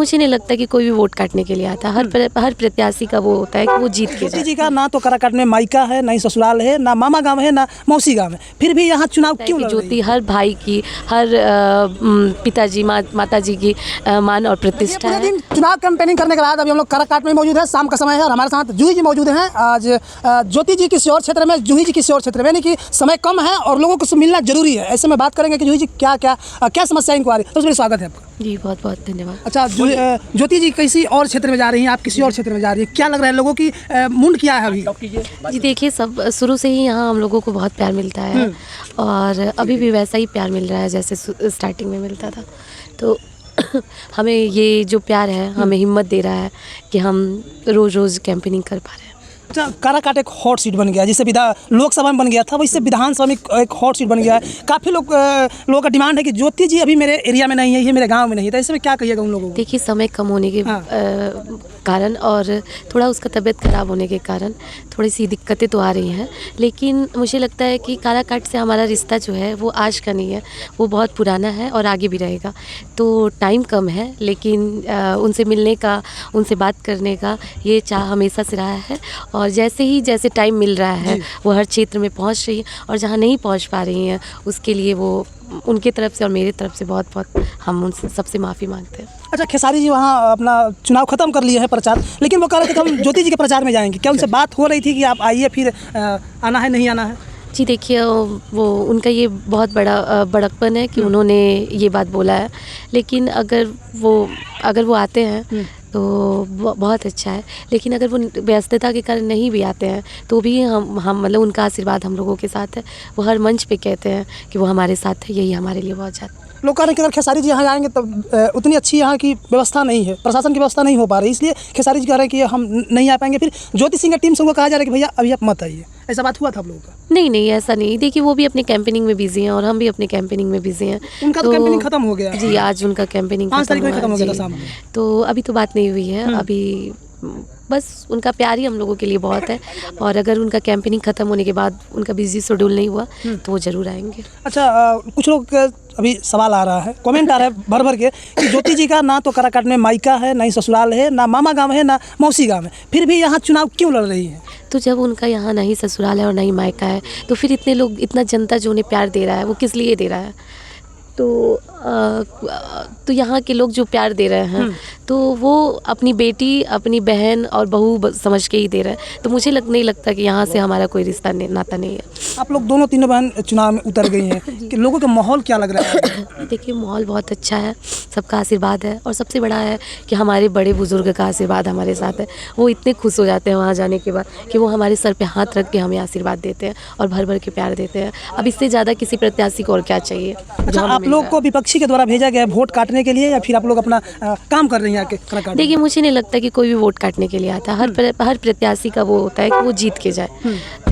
मुझे नहीं लगता कि कोई भी वोट काटने के लिए आता है। हर प्रत्याशी का वो होता है कि वो जीत के ज्योति जाए। जी का ना तो काराकाट में मायका है, ना ही ससुराल है, ना मामा गांव है, ना मौसी गांव है, फिर भी यहाँ चुनाव क्यों लड़ रही ज्योति है? हर भाई की, हर पिताजी माताजी की मान और प्रतिष्ठा पूरे है। दिन चुनाव कैंपेनिंग करने के बाद अभी हम लोग काराकाट में मौजूद है, शाम का समय है और हमारे साथ जूही जी मौजूद हैं। आज ज्योति जी किसी और क्षेत्र में, जूही जी किसी और क्षेत्र में, यानी कि समय कम है और लोगों को मिलना जरूरी है। ऐसे में बात करेंगे कि जूही जी क्या समस्या इनको आ रही है। तो उसमें स्वागत है आपका। जी बहुत बहुत धन्यवाद। अच्छा, ज्योति जी किसी और क्षेत्र में जा रही हैं, आप किसी और क्षेत्र में जा रही हैं, क्या लग रहा है लोगों की मुंड क्या है अभी? जी देखिए, सब शुरू से ही यहाँ हम लोगों को बहुत प्यार मिलता है और अभी भी वैसा ही प्यार मिल रहा है जैसे स्टार्टिंग में मिलता था। तो हमें ये जो प्यार है हमें हिम्मत दे रहा है कि हम रोज़ रोज़ कैंपेनिंग कर पा रहे हैं। अच्छा, काराकाट एक हॉट सीट बन गया, जिससे लोकसभा में बन गया था, वैसे विधानसभा में एक हॉट सीट बन गया है। काफ़ी लोगों का डिमांड है कि ज्योति जी अभी मेरे एरिया में नहीं है, ये मेरे गांव में नहीं है। तो ऐसे में क्या कहिएगा उन लोगों को? देखिए, समय कम होने के कारण और थोड़ा उसका तबीयत ख़राब होने के कारण थोड़ी सी दिक्कतें तो आ रही हैं, लेकिन मुझे लगता है कि काराकाट से हमारा रिश्ता जो है वो आज का नहीं है, वो बहुत पुराना है और आगे भी रहेगा। तो टाइम कम है, लेकिन उनसे मिलने का, उनसे बात करने का ये चाह हमेशा से रहा है और जैसे टाइम मिल रहा है वो हर क्षेत्र में पहुंच रही है और जहां नहीं पहुंच पा रही हैं उसके लिए वो उनके तरफ से और मेरे तरफ से बहुत बहुत हम उनसे सबसे माफ़ी मांगते हैं। अच्छा, खेसारी जी वहाँ अपना चुनाव खत्म कर लिए हैं, प्रचार, लेकिन वो कह रहे थे कि हम ज्योति जी के प्रचार में जाएंगे। क्या उनसे बात हो रही थी कि आप आइए, फिर आना है नहीं आना है? जी देखिए, वो उनका ये बहुत बड़ा बड़कपन है कि उन्होंने ये बात बोला है, लेकिन अगर वो आते हैं तो बहुत अच्छा है, लेकिन अगर वो व्यस्तता के कारण नहीं भी आते हैं तो भी हम मतलब उनका आशीर्वाद हम लोगों के साथ है। वो हर मंच पे कहते हैं कि वो हमारे साथ है, यही हमारे लिए बहुत ज़्यादा। लोग कह रहे हैं कि अगर खेसारी जी यहाँ आएंगे तब उतनी अच्छी यहाँ की व्यवस्था नहीं है, प्रशासन की व्यवस्था नहीं हो पा रही, इसलिए खेसारी जी कह रहे हैं कि हम नहीं आ पाएंगे। फिर ज्योति सिंह की टीम से उनको कहा जा रहा है कि भैया अभी आप मत आइए। ऐसा बात हुआ था आप लोगों का? नहीं, ऐसा नहीं। देखिए, वो भी अपने कैंपेनिंग में बिजी हैं और हम भी अपने कैंपेनिंग में बिजी हैं। उनका तो कैंपेनिंग खत्म हो गया। जी, आज उनका कैंपेनिंग 5 तारीख को खत्म हो गया था शाम में। तो अभी तो बात नहीं हुई है। अभी बस उनका प्यार ही हम लोगों के लिए बहुत है और अगर उनका कैंपेनिंग ख़त्म होने के बाद उनका बिजी शेड्यूल नहीं हुआ तो वो ज़रूर आएंगे। अच्छा, कुछ लोग अभी सवाल आ रहा है, कमेंट आ रहा है भर भर के कि ज्योति जी का ना तो काराकाट में मायका है, ना ही ससुराल है, ना मामा गांव है, ना मौसी गांव है, फिर भी यहाँ चुनाव क्यों लड़ रही है? तो जब उनका यहाँ नहीं ससुराल है और नहीं मायका है तो फिर इतने लोग, इतना जनता जो उन्हें प्यार दे रहा है वो किस लिए दे रहा है? तो यहाँ के लोग जो प्यार दे रहे हैं तो वो अपनी बेटी, अपनी बहन और बहू समझ के ही दे रहे हैं। तो मुझे नहीं लगता कि यहाँ से हमारा कोई रिश्ता नाता नहीं है। आप लोग दोनों तीनों बहन चुनाव में उतर गई हैं कि लोगों का माहौल क्या लग रहा है? देखिए, माहौल बहुत अच्छा है, सबका आशीर्वाद है और सबसे बड़ा है कि हमारे बड़े बुजुर्ग का आशीर्वाद हमारे साथ है। वो इतने खुश हो जाते हैं वहाँ जाने के बाद कि वो हमारे सर पे हाथ रख के हमें आशीर्वाद देते हैं और भर भर के प्यार देते हैं। अब इससे ज़्यादा किसी प्रत्याशी को और क्या चाहिए? अच्छा, आप लोग को विपक्षी के द्वारा भेजा गया वोट काटने के लिए या फिर आप लोग अपना काम कर रही हैं आके? देखिए, मुझे नहीं लगता कि कोई भी वोट काटने के लिए आता है। हर प्रत्याशी का वो होता है कि वो जीत के जाए।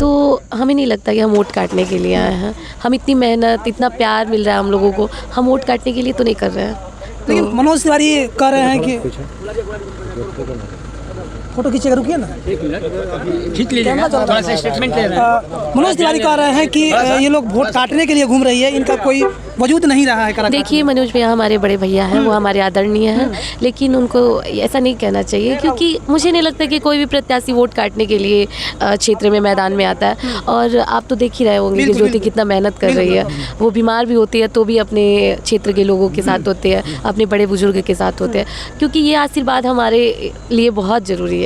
तो हमें नहीं लगता कि हम वोट काटने के लिए आए हैं। हम इतनी मेहनत, इतना प्यार मिल रहा है हम लोगों को, हम वोट काटने के लिए तो नहीं कर रहे हैं। लेकिन मनोज तिवारी कह रहे हैं कि फोटो खींचेगा, रुकिए ना, खींच लीजिएगा, थोड़ा सा स्टेटमेंट ले रहे हैं। मनोज तिवारी कह रहे हैं कि ये लोग वोट काटने के लिए घूम रही है, इनका कोई वजूद नहीं रहा है। देखिए, मनोज भैया हमारे बड़े भैया हैं, वो हमारे आदरणीय हैं, लेकिन उनको ऐसा नहीं कहना चाहिए क्योंकि मुझे नहीं लगता कि कोई भी प्रत्याशी वोट काटने के लिए क्षेत्र में मैदान में आता है। और आप तो देख ही रहे होंगे कि ज्योति कितना मेहनत कर रही है। वो बीमार भी होती है तो भी अपने क्षेत्र के लोगों के साथ होते हैं, अपने बड़े बुजुर्ग के साथ होते हैं, क्योंकि ये आशीर्वाद हमारे लिए बहुत ज़रूरी है।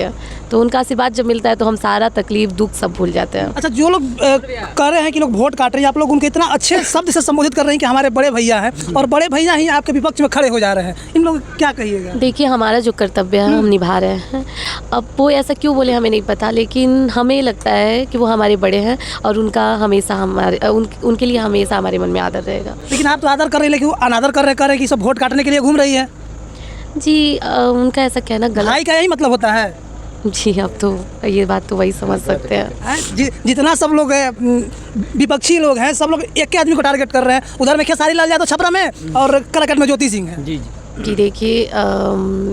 तो उनका आशीर्वाद जब मिलता है तो हम सारा तकलीफ, दुख सब भूल जाते हैं। अच्छा, जो लोग कह रहे हैं कि लोग वोट काट रहे हैं, आप लोग उनको इतना अच्छे शब्द से संबोधित कर रहे हैं कि हमारे बड़े भैया हैं और बड़े भैया ही आपके विपक्ष में खड़े हो जा रहे हैं, इन लोग क्या कहिएगा? देखिए, हमारा जो कर्तव्य है हम निभा रहे हैं। अब वो ऐसा क्यों बोले हमें नहीं पता, लेकिन हमें लगता है कि वो हमारे बड़े हैं और उनका हमेशा उनके लिए हमेशा हमारे मन में आदर रहेगा। लेकिन आप तो आदर कर रहे हैं, लेकिन वो अनादर कर रहे हैं कि सब वोट काटने के लिए घूम रही है। जी, उनका ऐसा कहना गलत। भाई का यही मतलब होता है। जी, अब तो ये बात तो वही समझ सकते हैं। जितना सब लोग विपक्षी लोग हैं, सब लोग एक के आदमी को टारगेट कर रहे हैं। उधर में खेसारी लाल यादव छपरा में और काराकाट में ज्योति सिंह है। जी देखिए,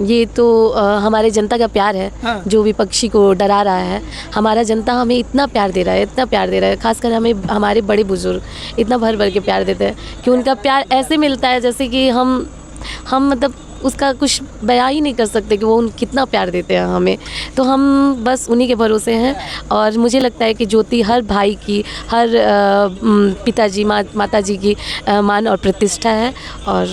ये तो हमारे जनता का प्यार है। हाँ। जो विपक्षी को डरा रहा है, हमारा जनता हमें इतना प्यार दे रहा है, इतना प्यार दे रहा है। खासकर हमें हमारे बड़े बुजुर्ग इतना भर भर के प्यार देते हैं कि उनका प्यार ऐसे मिलता है जैसे कि हम मतलब उसका कुछ बयां ही नहीं कर सकते कि वो कितना प्यार देते हैं हमें। तो हम बस उन्हीं के भरोसे हैं और मुझे लगता है कि ज्योति हर भाई की, हर पिताजी माताजी की मान और प्रतिष्ठा है। और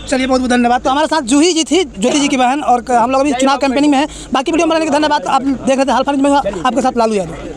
चलिए बहुत बहुत धन्यवाद। तो हमारे साथ जूही जी थी, ज्योति जी की बहन, और हम लोग अभी चुनाव कैंपेनिंग में हैं। बाकी वीडियो बनाने के धन्यवाद। आप देख रहे थे हाल फिलहाल में आपके साथ लालू यादव।